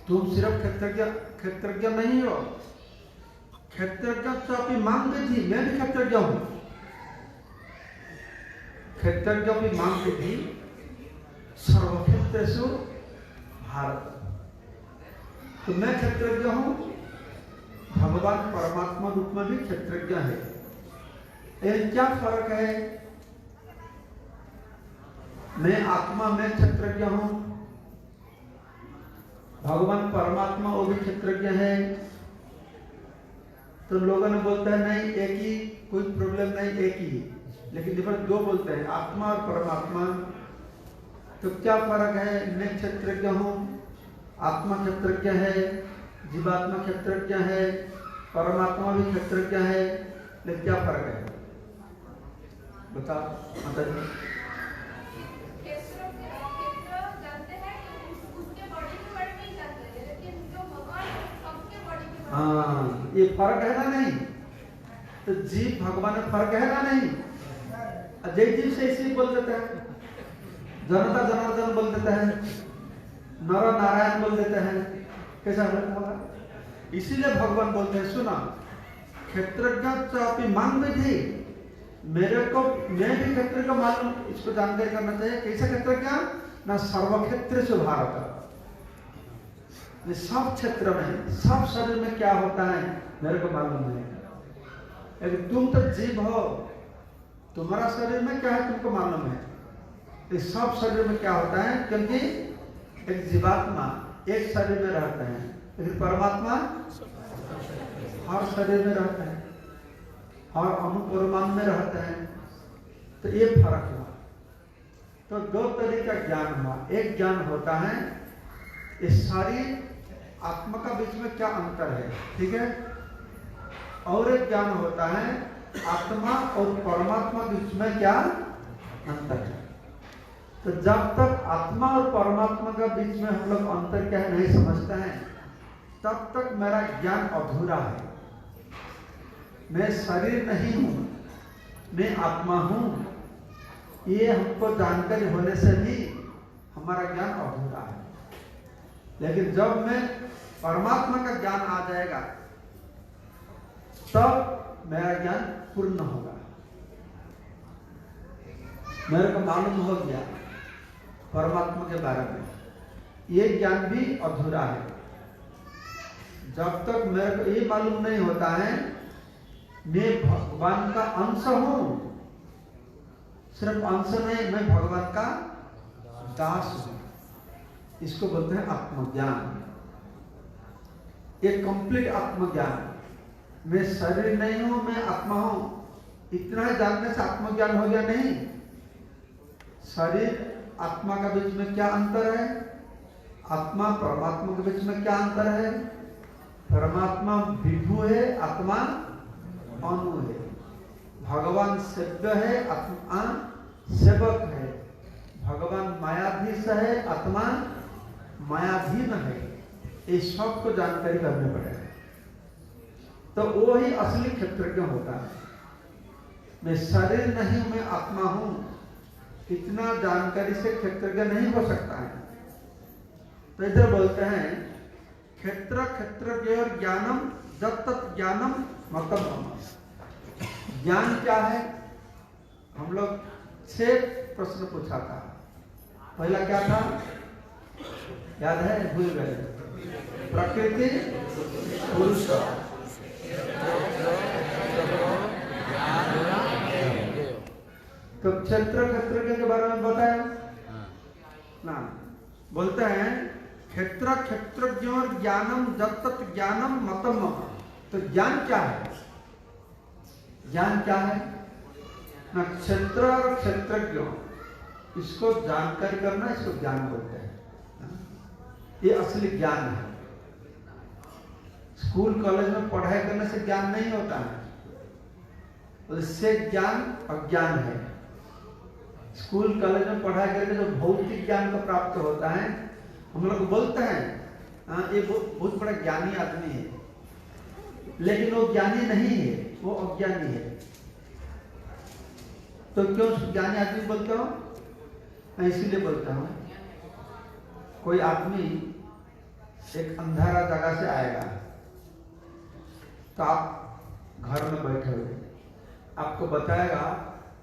तुम सिर्फ क्षेत्रज्ञ नहीं हो, क्षेत्रज्ञ तो अपनी मांग भी थी, मैं भी क्षेत्रज्ञ हूं। क्षेत्रज्ञ भी मांग भी थी सर्वक्षेत्रेषु भारत। तो मैं क्षेत्रज्ञ हूं, भगवान परमात्मा रूप में भी क्षेत्रज्ञ है। क्या फर्क है? मैं आत्मा में क्षेत्रज्ञ हूं, भगवान परमात्मा वो भी क्षेत्रज्ञ है। तो लोगों ने बोलते हैं नहीं एक ही, कोई प्रॉब्लम नहीं एक ही, लेकिन डिफरेंट दो बोलते हैं आत्मा और परमात्मा। तो क्या फर्क है? मैं क्षेत्रज्ञ हूँ, आत्मा क्षेत्रज्ञ है, जीवात्मा क्षेत्रज्ञ है, परमात्मा भी क्षेत्रज्ञ है, लेकिन क्या फर्क है बताओ माता जी। हाँ ये फर्क है ना नहीं? तो जीव भगवान में फर्क है ना नहीं? अजय जीव से इसी बोल देता है, जनता जनार्दन बोल देता है, नर नारायण बोल देते हैं, कैसा होगा? इसीलिए भगवान बोलते हैं सुना क्षेत्रज्ञ चापी मांग विधि, मेरे को मैं भी क्षेत्र का मालूम, इसको जानकारी करना चाहिए। कैसे क्षेत्रज्ञ? ना सर्वक्षेत्र से भारत, सब क्षेत्र में सब शरीर में क्या होता है मेरे को मालूम है। लेकिन तुम तो जीव हो, तुम्हारा शरीर में क्या है तुमको मालूम है, इस सब शरीर में क्या होता है, क्योंकि एक जीवात्मा एक शरीर में रहता है, लेकिन परमात्मा हर शरीर में रहता है, हर अणु में रहता है। तो ये फर्क हुआ। तो दो तरीका ज्ञान हुआ। एक ज्ञान होता है इस सारी आत्मा का बीच में क्या अंतर है, ठीक है। और एक ज्ञान होता है आत्मा और परमात्मा के बीच में क्या अंतर है। तो जब तक आत्मा और परमात्मा का बीच में हम लोग अंतर क्या है नहीं समझते हैं, तब तक मेरा ज्ञान अधूरा है। मैं शरीर नहीं हूं, मैं आत्मा हूं, ये हमको जानकारी होने से भी हमारा ज्ञान अधूरा है। लेकिन जब मैं परमात्मा का ज्ञान आ जाएगा तब मेरा ज्ञान पूर्ण होगा। मेरे को मालूम हो गया परमात्मा के बारे में, ये ज्ञान भी अधूरा है। जब तक मेरे को ये मालूम नहीं होता है मैं भगवान का अंश हूं, सिर्फ अंश नहीं, मैं भगवान का दास हूं, इसको बोलते हैं आत्मज्ञान। एक कंप्लीट आत्मज्ञान। मैं शरीर नहीं हूं, मैं आत्मा हूं, इतना जानने से आत्मज्ञान हो गया नहीं। शरीर आत्मा का बीच में क्या अंतर है, आत्मा परमात्मा के बीच में क्या अंतर है। परमात्मा विभु है, आत्मा अनु है। भगवान सेव्य है, आत्मा सेवक है। भगवान मायाधीश है, आत्मा मायाधीन है। इस सब को जानकारी करने पड़ेगा, तो वो ही असली क्षेत्रज्ञ होता है। मैं शरीर नहीं, मैं आत्मा हूं, इतना जानकारी से क्षेत्रज्ञ नहीं हो सकता है। तो इधर बोलते हैं क्षेत्र क्षेत्रज्ञ और ज्ञानम जब तत् ज्ञानम मतम मम। ज्ञान क्या है? हम लोग 6 प्रश्न पूछा था। पहला क्या था याद है? भूल गए। प्रकृति पुरुष, तो क्षेत्र क्षेत्रज्ञ के बारे में बताया ना। बोलते हैं क्षेत्र क्षेत्रज्ञ और ज्ञानम जब तक ज्ञानम मतम मम। तो ज्ञान क्या है? ज्ञान क्या है ना? क्षेत्र और क्षेत्रज्ञ, इसको जानकारी करना, इसको ज्ञान बोलते हैं। ये असली ज्ञान है। स्कूल कॉलेज में पढ़ाई करने से ज्ञान नहीं होता है, इससे ज्ञान अज्ञान है। स्कूल कॉलेज में पढ़ाई करके जो भौतिक ज्ञान को प्राप्त होता है, हम लोग बोलते हैं ये बहुत बड़ा ज्ञानी आदमी है, लेकिन वो ज्ञानी नहीं है, वो अज्ञानी है। तो क्यों ज्ञानी आदमी बोलता हूं? मैं इसीलिए बोलता हूं, कोई आदमी एक अंधेरा जगह से आएगा, तो आप घर में बैठे हुए, आपको बताएगा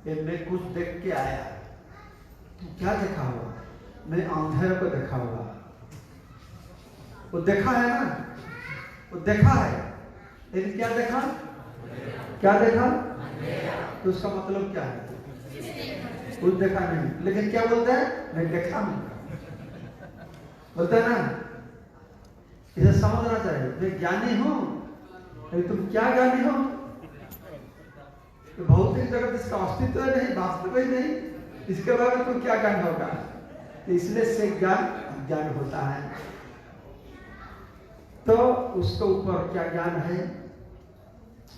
कि मैं कुछ देख के आया। तो क्या देखा होगा? मैं अंधेरे को देखा होगा। वो देखा है ना, वो देखा है, लेकिन क्या देखा? क्या देखा? तो उसका मतलब क्या है? कुछ देखा नहीं, लेकिन क्या बोलता है? मैं देखा नहीं, बोलता है ना। इसे समझना चाहिए। मैं ज्ञानी हूं, अरे तुम क्या ज्ञानी हो? तो भौतिक जगत इसका अस्तित्व नहीं, वास्तव ही नहीं, इसके बारे में तुम क्या ज्ञान होगा? तो इसलिए से ज्ञान ज्ञान होता है। तो उसके ऊपर क्या ज्ञान है?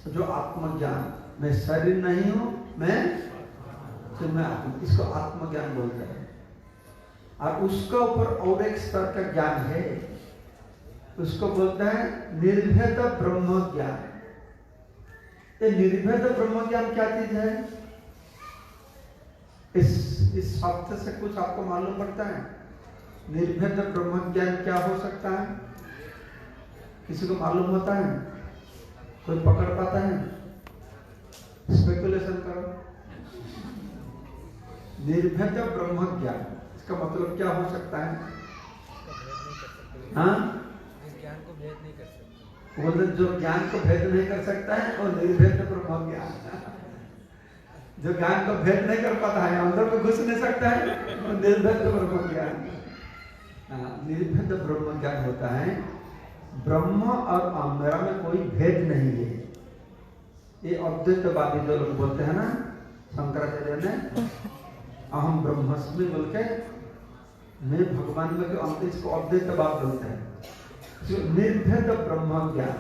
जो आत्मज्ञान, मैं शरीर नहीं हूं, मैं आत्मा, इसको आत्मज्ञान बोलते हैं। और उसके ऊपर और एक स्तर का ज्ञान है, उसको बोलते हैं निर्भेद ब्रह्म ज्ञान। ये निर्भेद ब्रह्म ज्ञान क्या चीज है? इस शब्द से कुछ आपको मालूम पड़ता है? निर्भेद ब्रह्म ज्ञान क्या हो सकता है? किसी को मालूम होता है? कोई पकड़ पाता है? स्पेकुलेशन करो। निर्भेद ब्रह्म ज्ञान, इसका मतलब क्या हो सकता है? हाँ, ज्ञान को भेद नहीं कर सकते। वो जो ज्ञान को भेद नहीं कर सकता है और निर्भेद ब्रह्म ज्ञान, जो ज्ञान को भेद नहीं कर पाता है, अंदर में घुस नहीं सकता है, वो निर्भेद ब्रह्म ज्ञान। निर्भेद ब्रह्म ज्ञान होता है ब्रह्म और मेरा में कोई भेद नहीं है। ये अद्वैतवादी जो लोग बोलते हैं ना, शंकराचार्य ने अहम ब्रह्मस्मि बोल के, मैं भगवान में अंत, इसको अद्वैतवाद बोलते हैं। जो निर्भेद ब्रह्म ज्ञान,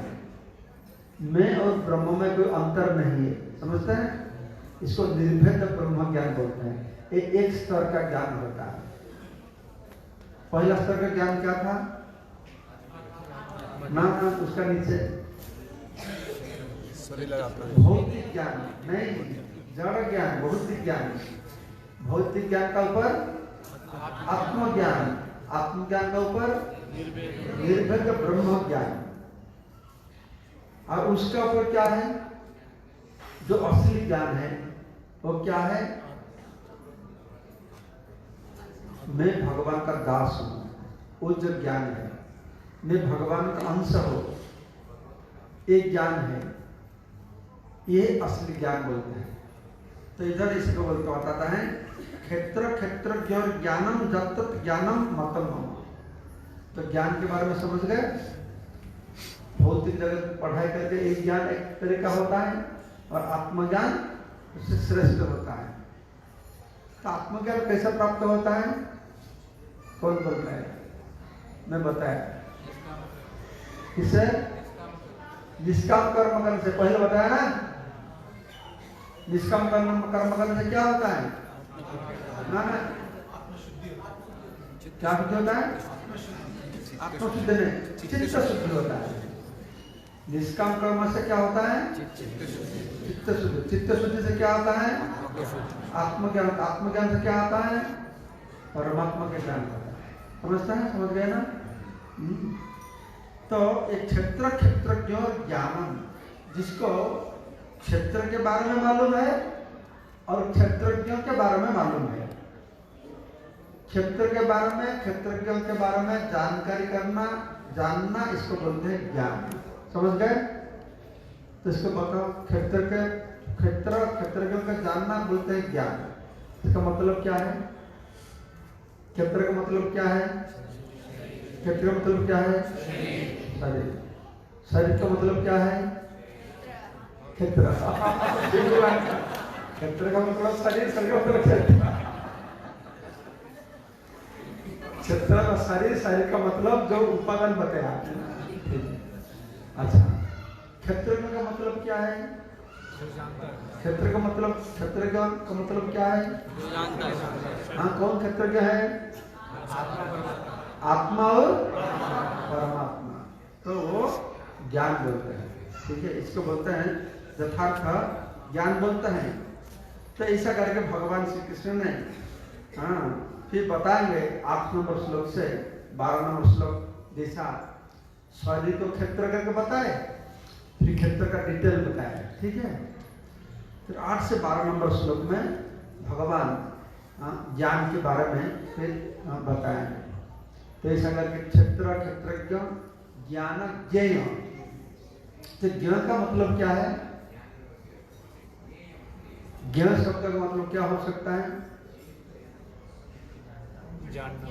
मैं और ब्रह्म में कोई अंतर नहीं है, समझते हैं? इसको निर्भेद ब्रह्म ज्ञान बोलते हैं। ये एक स्तर का ज्ञान होता है। पहला स्तर का ज्ञान क्या था? ना उसका नीचे भौतिक ज्ञान नहीं, जड़ ज्ञान, भौतिक ज्ञान। भौतिक ज्ञान का ऊपर आत्मज्ञान, आत्मज्ञान का ऊपर निर्भेद ब्रह्म ज्ञान, और उसका ऊपर क्या है? जो असली ज्ञान है वो क्या है? मैं भगवान का दास हूं, वो जो ज्ञान है, मैं भगवान का अंश हूं, एक ज्ञान है, ये असली ज्ञान बोलते हैं। तो इधर इसको बोलते बताता है क्षेत्र क्षेत्रज्ञ ज्ञानम जत्त ज्ञानम मतम मम। तो ज्ञान के बारे में समझ गए? भौतिक जगत पढ़ाई करके एक ज्ञान एक तरीका होता है, और आत्मज्ञान उससे श्रेष्ठ होता है। तो आत्मज्ञान कैसे प्राप्त होता है? कौन बोलता है? मैं बताया किसे? निष्काम कर्म करने से पहले बताया ना। निष्काम कर्म करने से क्या होता है? ना क्या शुद्धि होता है? आत्मशुद्ध नहीं, चित्त शुद्धि होता है। निष्काम कर्म से क्या होता है? चित्त शुद्धि। चित्त शुद्धि से क्या होता है? आत्मज्ञान। आत्मज्ञान से क्या आता है? परमात्मा के ज्ञान होता है। समझता है? समझ गए ना? तो एक क्षेत्र क्षेत्रज्ञ ज्ञानम, जिसको क्षेत्र के बारे में मालूम है और क्षेत्रज्ञों के बारे में मालूम है। क्षेत्र के बारे में, क्षेत्रज्ञों के बारे में जानकारी करना, जानना, इसको बोलते हैं ज्ञान। समझ गए? तो इसको बताओ, क्षेत्रज्ञों का जानना बोलते हैं ज्ञान। इसका मतलब क्या है? क्षेत्र का मतलब क्या है? क्षेत्र का मतलब क्या है? शरीर। शरीर का मतलब क्या है? क्षेत्र। क्षेत्र का मतलब शरीर, शरीर का मतलब क्षेत्र। क्षेत्र का शरीर, शरीर का मतलब जो उपादान बताया। अच्छा, क्षेत्रज्ञ का मतलब क्या है? क्षेत्र का मतलब क्या है? हाँ, कौन क्षेत्रज्ञ है? आत्मा और परमात्मा। तो वो ज्ञान बोलते हैं। ठीक है, इसको बोलते हैं यथार्थ ज्ञान बोलते हैं। तो ऐसा करके भगवान श्री कृष्ण ने फिर बताएंगे 8 नंबर श्लोक से 12 नंबर श्लोक जैसा शरीर को क्षेत्र करके बताए, फिर क्षेत्र का डिटेल बताए। ठीक है, फिर 8 से 12 नंबर श्लोक में भगवान ज्ञान के बारे में फिर बताएंगे। तो ऐसा करके क्षेत्र क्षेत्रज्ञ ज्ञान ज्ञेय। तो ज्ञ का मतलब क्या है? ज्ञ शब्द का मतलब क्या हो सकता है? जानना।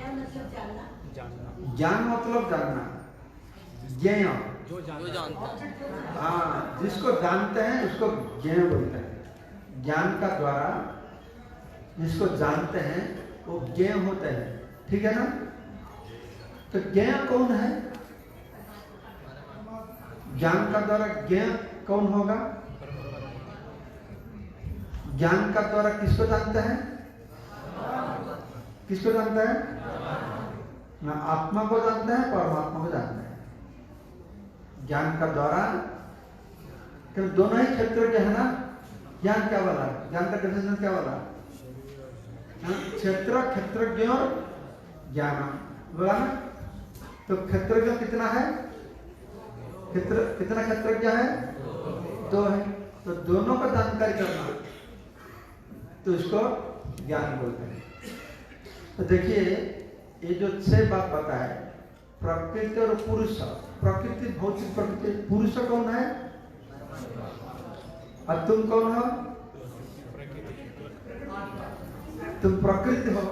ज्ञान मतलब जानना। ज्ञेय। जो जानता है। हाँ, जिसको जानते हैं उसको ज्ञेय बोलते हैं। ज्ञान का द्वारा जिसको जानते हैं वो ज्ञेय होते हैं, ठीक है ना? तो ज्ञेय कौन है? ज्ञान का द्वारा ज्ञेय कौन होगा? ज्ञान का द्वारा किसको जानते हैं? किसको जानते हैं? ना आत्मा को जानते हैं, परमात्मा को जानते हैं। ज्ञान का द्वारा, तो दोनों ही क्षेत्र के है ना। ज्ञान क्या वाला? ज्ञान का डेफिनेशन क्या वाला? क्षेत्र, क्षेत्रज्ञ और ज्ञान बोला ना। तो क्षेत्रज्ञ कितना है? क्षेत्र कितना क्षेत्रज्ञ है? दो है। तो दोनों का जानकारी करना तो इसको ज्ञान बोलते हैं। तो देखिए ये जो 6 बात बताए, प्रकृति और पुरुष। प्रकृति भौतिक प्रकृति, पुरुष कौन है? और तुम कौन हो? तुम प्रकृति हो,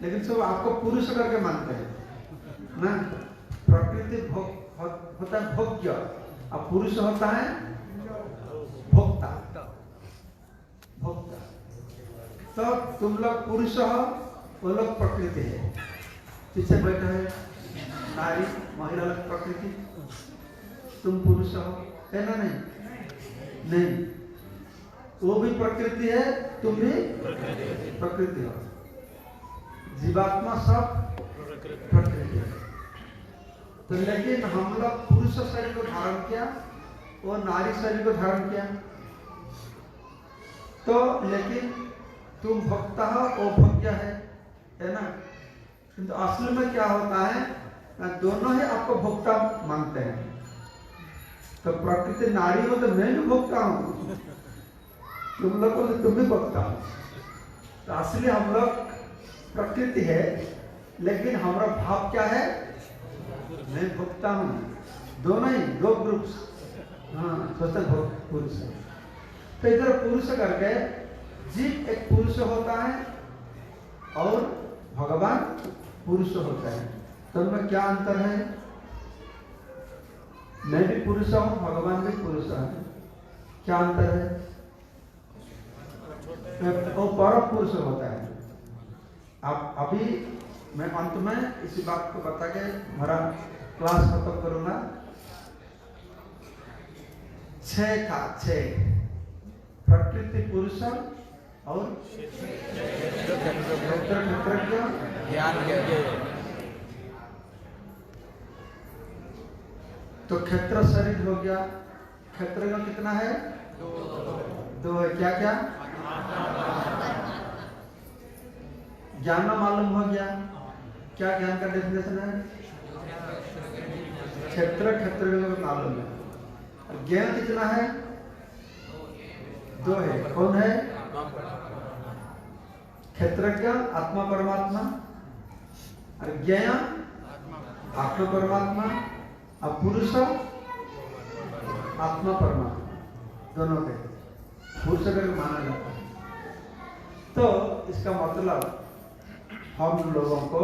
लेकिन सब आपको पुरुष करके मानते हैं ना। प्रकृति होता है भोग्य और पुरुष होता है भोक्ता। भोक्ता। तो तुम लोग पुरुष हो, वो लोग प्रकृति है। पीछे बैठा है नारी, महिला लोग प्रकृति, तुम पुरुष हो, है ना? नहीं, नहीं, वो भी प्रकृति है, तुम भी प्रकृति हो। जीवात्मा सब प्रकृति है। तो लेकिन हम लोग पुरुष शरीर को धारण किया, वो नारी शरीर को धारण किया। तो लेकिन तुम भोक्ता हो, वो भोग्य है ना? किंतु असल में क्या होता है, दोनों ही आपको भोक्ता मानते हैं। तो प्रकृति नारी हो तो मैं भी भोक्ता हूं, तुम लोग को तो तुम भी भोक्ता हो। तो असली हम लोग प्रकृति है, लेकिन हमारा भाव क्या है? मैं भोक्ता हूं। दोनों ही, दो ग्रुप्स। हाँ, सोचते पुरुष है। तो इधर पुरुष करके जीव एक पुरुष होता है और भगवान पुरुष होता है। तो उनमें क्या अंतर है? मैं भी पुरुष हूं, भगवान भी पुरुष है। क्या अंतर है? वो पर पुरुष होता है। अब अभी मैं अंत में इसी बात को बता के हमारा क्लास खत्म करूंगा। 6 था, 6 प्रकृति पुरुष और क्षेत्रज्ञ ज्ञान तो क्षेत्र शरीर हो गया। क्षेत्रज्ञ कितना है? 2 है। क्या क्या? ज्ञान मालूम हो गया। क्या ज्ञान का डेफिनेशन है? क्षेत्र, क्षेत्रज्ञ को मालूम है। ज्ञान कितना है? 2 है। कौन है? क्षेत्रज्ञ आत्मा परमात्मा, और ज्ञेय आत्मा परमात्मा, और पुरुष आत्मा परमात्मा, दोनों के पुरुष करके माना जाता है। तो इसका मतलब हम लोगों को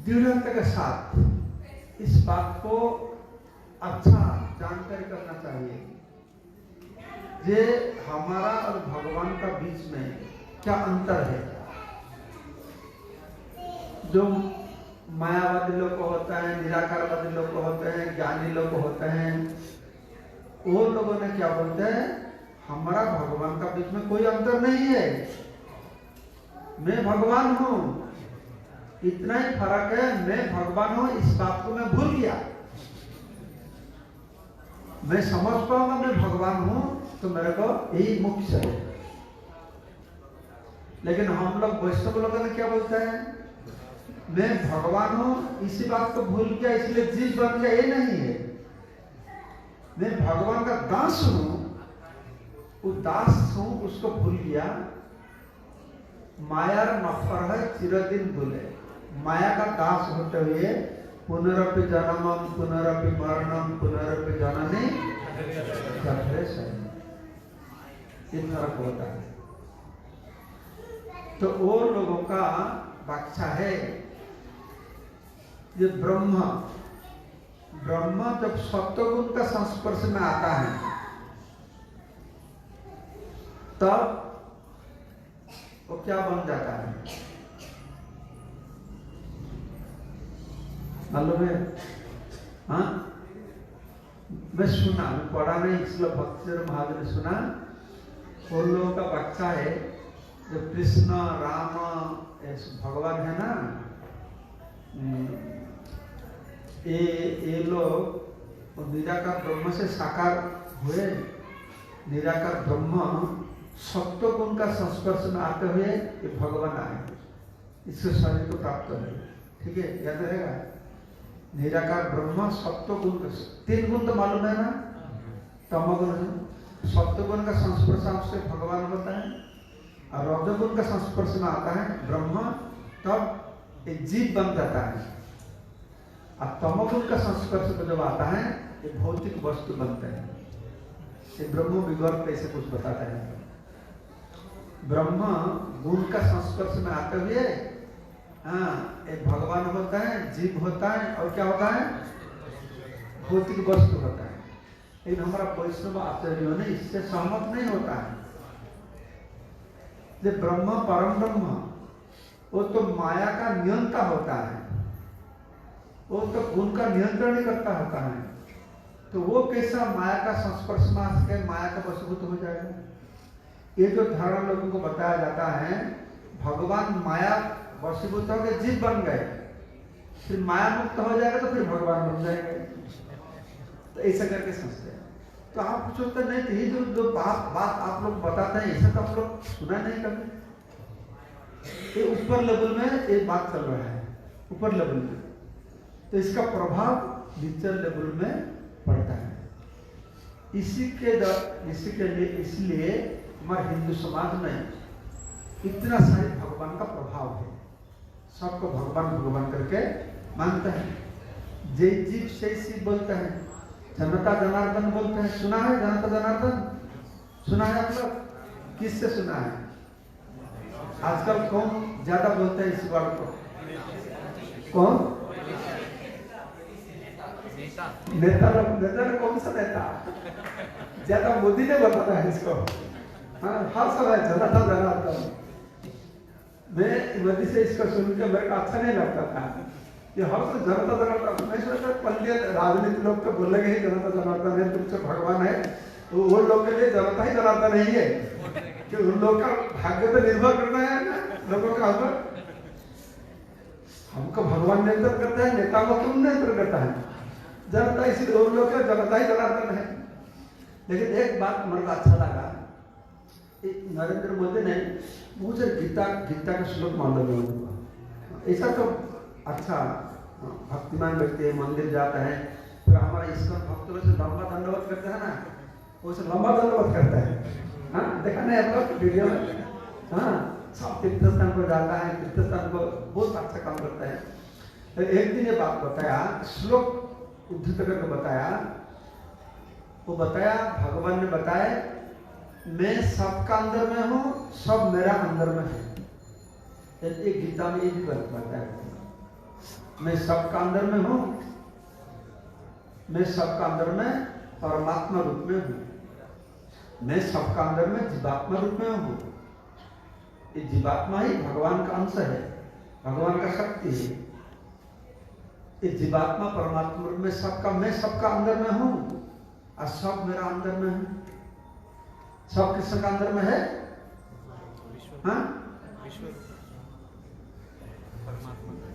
दृढ़ता के साथ इस बात को अच्छा जानकारी करना चाहिए, ये हमारा और भगवान का बीच में क्या अंतर है। जो मायावादी लोग को होता है, निराकारवादी लोग को होते हैं, ज्ञानी लोग को होते हैं, वो लोगों ने क्या बोलते हैं, हमारा भगवान का बीच में कोई अंतर नहीं है, मैं भगवान हूं, इतना ही फर्क है, मैं भगवान हूं इस बात को मैं भूल गया। मैं समझ पाऊंगा मैं भगवान हूं तो मेरे को यही मुख्य है। लेकिन हम लोग वैष्णव लोगों ने क्या बोलते हैं, मैं भगवान हूं इसी बात को भूल गया इसलिए जीव बन गया, ये नहीं है। मैं भगवान का दास हूं, वो दास हूं उसको भूल गया। माया नफर है चिरदिन भूले, माया का दास होते हुए पुनरपि जन्मम पुनरपि मरणम पुनरपि जननी इतना होता है। तो वो लोगों का व्याख्या है, ये ब्रह्म ब्रह्म जब सत्वगुण का संस्पर्श में आता है तब वो क्या बन जाता है मालूम है? हाँ, मैं सुना, मैं पढ़ा नहीं, इसलिए भक्ति महादेव ने सुना। उन लोगों का बच्चा है जो कृष्ण राम भगवान है ना, ये लोग निराकार ब्रह्म से साकार हुए। निराकार ब्रह्म सत्व गुण का संस्पर्श में आते हुए ये भगवान आए, इससे शरीर को प्राप्त हुए। ठीक है, याद रहेगा। निराकार ब्रह्म सत्व गुण का, 3 गुण तो मालूम है ना, तमोगुण, सत्व गुण का संस्पर्श आपसे भगवान होता है, और रजोगुण का संस्पर्श में आता है ब्रह्म, तब एक जीव बन जाता है। और तमोगुण का संस्पर्श में जब आता है ये भौतिक वस्तु बनते हैं। ये ब्रह्म विवर्त कैसे कुछ बताता है। ब्रह्म गुण का संस्पर्श में आते हुए एक भगवान होता है, जीव होता है, और क्या होता है, भौतिक वस्तु होता है। लेकिन हमारा वैष्णव आचार्यों ने इससे सहमत नहीं होता है। जो ब्रह्म परम ब्रह्म वो तो माया का नियंता होता है, वो तो गुण का नियंत्रण ही करता होता है। तो वो कैसा माया का संस्पर्श में आकर माया का वशीभूत हो जाएगा। ये जो धारणा लोगों को बताया जाता है, भगवान माया वशीभूत होकर जीव बन गए, फिर माया मुक्त हो जाएगा तो फिर भगवान बन जाएंगे, तो ऐसा करके समझते हैं। तो आप सोचते नहीं, तो ये जो बात आप लोग बताते हैं ऐसा तो आप लोग सुना नहीं कभी। ये ऊपर लेवल में एक बात चल रहा है, ऊपर लेवल में, तो इसका प्रभाव नीचे लेवल में पड़ता है। इसलिए हमारे हिंदू समाज में इतना सारे भगवान का प्रभाव है। सबको भगवान भगवान करके मानते हैं। जय जीव से शिव बोलते हैं, जनता जनार्दन बोलते हैं। सुना है जनता जनार्दन? सुना है आप लोग? किससे सुना है? आजकल कौन ज्यादा बोलते हैं इस वर्ड को? कौन? नेता लोग। नेता कौन सा नेता? ज्यादा मोदी ने बताता है इसको। हाँ, हर समय जनता जनार्दन। मैं मोदी से इसको सुनकर मेरे को अच्छा नहीं लगता था। ये हर से जनता जनार्दन, मैं सोचता पल्ले राजनीति लोग तो बोलेंगे ही जनता जनार्दन है, तुमसे भगवान है, तो वो लोग के लिए जनता ही जनार्दन नहीं है कि उन लोग का भाग्य तो निर्भर करना है ना लोगों का ऊपर। हमको भगवान नियंत्रण करता है, नेता को क्यों नियंत्रण करता है? जनता, इसलिए उन लोग का जनता ही जनार्दन है। लेकिन एक बात मेरे को अच्छा लगा, नरेंद्र मोदी ने मुझे गीता का श्लोक मालूम है उनको। ऐसा तो अच्छा भक्तिमान व्यक्ति है, मंदिर जाता है, फिर हमारा इसका भक्त वैसे लंबा दंडवत करता है ना, वैसे लंबा दंडवत करता है। हाँ, देखा नहीं आप लोग वीडियो में? हाँ, सब तीर्थ स्थान पर जाता है, तीर्थ स्थान को बहुत अच्छा काम करता है। तो एक दिन ये बात बताया, श्लोक उद्धृत करके बताया, वो बताया भगवान ने बताया, मैं सबका अंदर में हूँ, सब मेरा अंदर में है। एक गीता में ये भी बताया, मैं सबका अंदर में हूँ, मैं सबका अंदर में परमात्मा रूप में हूँ, मैं सबका अंदर में जीवात्मा रूप में हूँ। ये जीवात्मा ही भगवान का अंश है, भगवान का शक्ति है। ये जीवात्मा परमात्मा रूप में सबका, मैं सबका अंदर में हूँ और सब मेरा अंदर में है। सब किसका का अंदर में है? हाँ,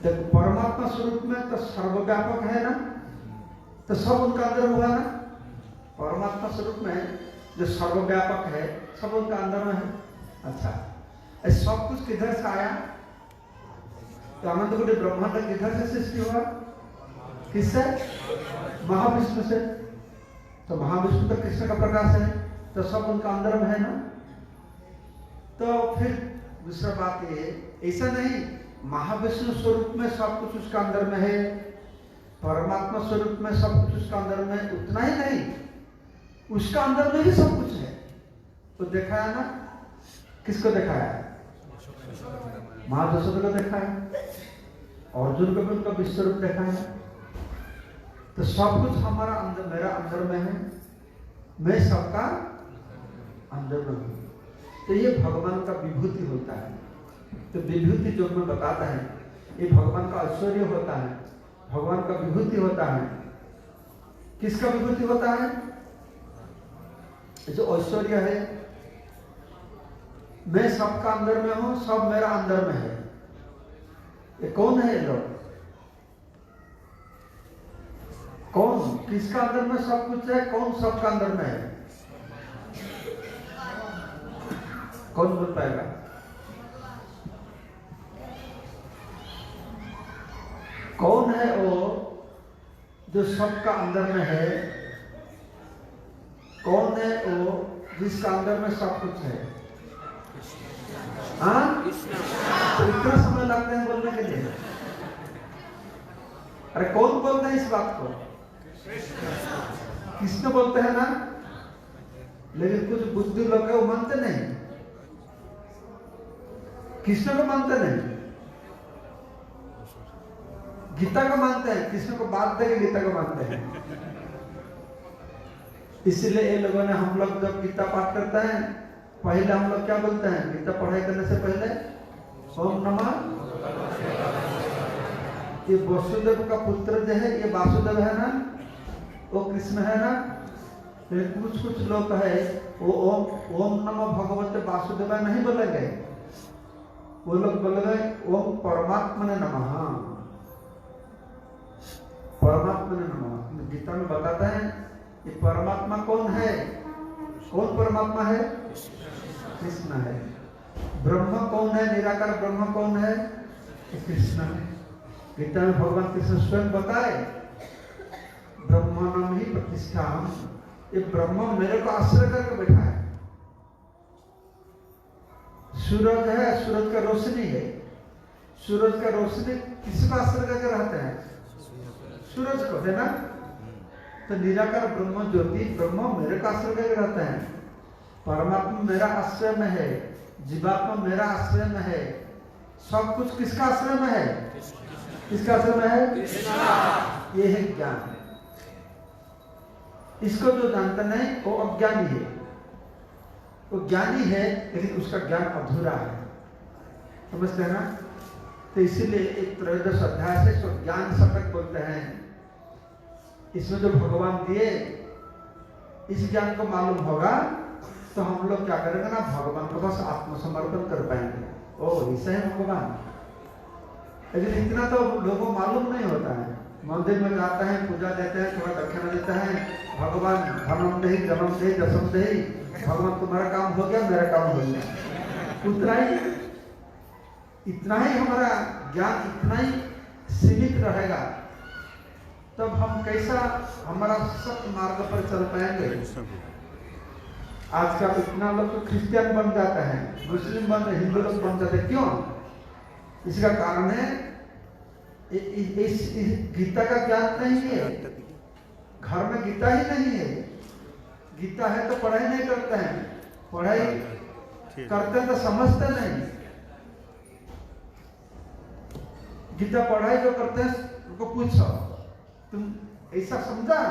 देखो परमात्मा स्वरूप में तो सर्वव्यापक है ना, तो सब उनका अंदर हुआ ना। परमात्मा स्वरूप में जो सर्वव्यापक है सब उनका अंदर में है। अच्छा, सब कुछ किधर से आया? तो अनंत कोटि ब्रह्मांड किधर से सृष्टि हुआ? किससे? महाविष्णु से। तो महाविष्णु तो कृष्ण का प्रकाश है, तो सब उनका अंदर में है ना। तो फिर दूसरा बात ये, ऐसा नहीं महाविष्णु स्वरूप में सब कुछ उसका अंदर में है, परमात्मा स्वरूप में सब कुछ उसका अंदर में, उतना ही नहीं, उसका अंदर में ही सब कुछ है। तो देखा है ना, किसको दिखाया? महादशरथ को दिखाया, अर्जुन को भी उनका विश्व रूप दिखाया। तो सब कुछ हमारा अंदर, मेरा अंदर में है, मैं सबका अंदर में हूँ। तो ये भगवान का विभूति होता है। तो विभूति जो मैं बताता है, ये भगवान का ऐश्वर्य होता है, भगवान का विभूति होता है। किसका विभूति होता है? जो ऐश्वर्य है, मैं सबका अंदर में हूं, सब मेरा अंदर में है। ये कौन है ये लोग? कौन? किसका अंदर में सब कुछ है? कौन सबका अंदर में है? कौन बोल पाएगा? कौन है वो जो सबका अंदर में है? कौन है वो जिसका अंदर में सब कुछ है? हाँ, तो इतना समय लगता है बोलने के लिए? अरे कौन बोलता है इस बात को? कृष्ण बोलते हैं ना, लेकिन कुछ बुद्धि लोग है वो मानते नहीं, कृष्ण को मानते नहीं, गीता को मानते हैं, कृष्ण को बात दे के गीता को मानते हैं। इसलिए ये लोगों ने, हम लोग जब गीता पाठ करते हैं, पहले हम लोग क्या बोलते हैं? गीता पढ़ाई करने से पहले ओम नमः। ये वसुदेव का पुत्र जो है, ये वासुदेव है ना, वो कृष्ण है ना। लेकिन कुछ कुछ लोग है वो ओम नमः भगवते वासुदेव नहीं बोलेंगे, वो लोग बोलेंगे ओम परमात्मा ने नमः, परमात्मा ने नमः। गीता में बताता है ये परमात्मा कौन है? कौन परमात्मा है? कृष्ण है। ब्रह्म कौन है? निराकार ब्रह्म कौन है? कृष्ण है। गीता में भगवान कृष्ण स्वयं बताए ब्रह्मांडम ही प्रतिष्ठा, ये ब्रह्म मेरे को आश्रय करके बैठा है। सूरज है, सूरज का रोशनी है, सूरज का रोशनी किसको आश्रय करके रहते हैं? सूरज को, है ना। तो निराकार ब्रह्म ज्योति ब्रह्म मेरे को आश्रय करके रहते हैं। परमात्मा मेरा आश्रय में है, जीवात्मा मेरा आश्रय में है। सब कुछ किसका आश्रय में है? किसका आश्रय में है? ये है ज्ञान। इसको जो जानता नहीं वो अज्ञानी है, वो ज्ञानी है लेकिन उसका ज्ञान अधूरा है। समझते हैं ना। तो इसीलिए एक त्रयोदश अध्याय से इसको ज्ञान शतक बोलते हैं। इसमें जो भगवान दिए, इस ज्ञान को मालूम होगा तो हम लोग क्या करेंगे ना, भगवान को बस आत्मसमर्पण कर पाएंगे। ओ ऐसा है भगवान। लेकिन इतना तो लोगों को मालूम नहीं होता है। मंदिर में जाते हैं, पूजा देते हैं, थोड़ा दक्षिणा देते हैं, भगवान धनम दे, जन्म दे, दशम दे, भगवान तुम्हारा काम हो गया, मेरा काम हो गया। उतना ही, इतना ही हमारा ज्ञान इतना ही सीमित रहेगा, तब हम कैसा हमारा सत्य मार्ग पर चल पाएंगे। आज का इतना लोग तो क्रिश्चियन बन जाता है, मुस्लिम बन, हिंदू लोग बन जाते, क्यों? इसका कारण है इस गीता का ज्ञान नहीं है। घर में गीता ही नहीं है। गीता है तो पढ़ाई नहीं करते हैं, पढ़ाई करते तो समझते नहीं। गीता पढ़ाई जो करते हैं उनको पूछो तुम ऐसा समझा?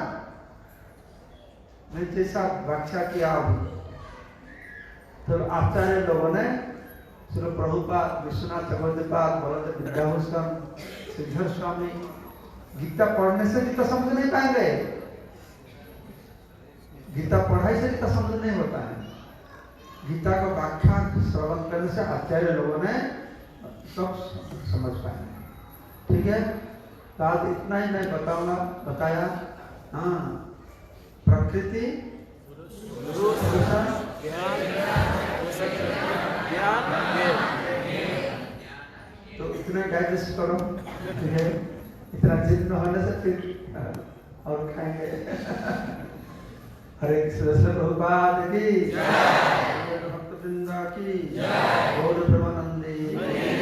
मैं जैसा व्याख्या किया तो आचार्य लोगों ने, श्री प्रभुपाद, विश्वनाथ चक्रवर्तीपाद, बलदेव विद्याभूषण, श्रीधर स्वामी, गीता पढ़ने से गीता समझ नहीं पाएंगे। गीता पढ़ाई से गीता समझ नहीं होता है। गीता को व्याख्या श्रवण करने से आचार्य लोगों ने सब समझ पाएंगे। ठीक है, तो आज इतना ही मैं बताया। हाँ, प्रकृति तो इतना डाइजेस्ट करो। ठीक है, इतना जिद न होने से फिर और खाएंगे। हरे कृष्ण प्रभुपाद की जय, भक्त वृंदा की जय।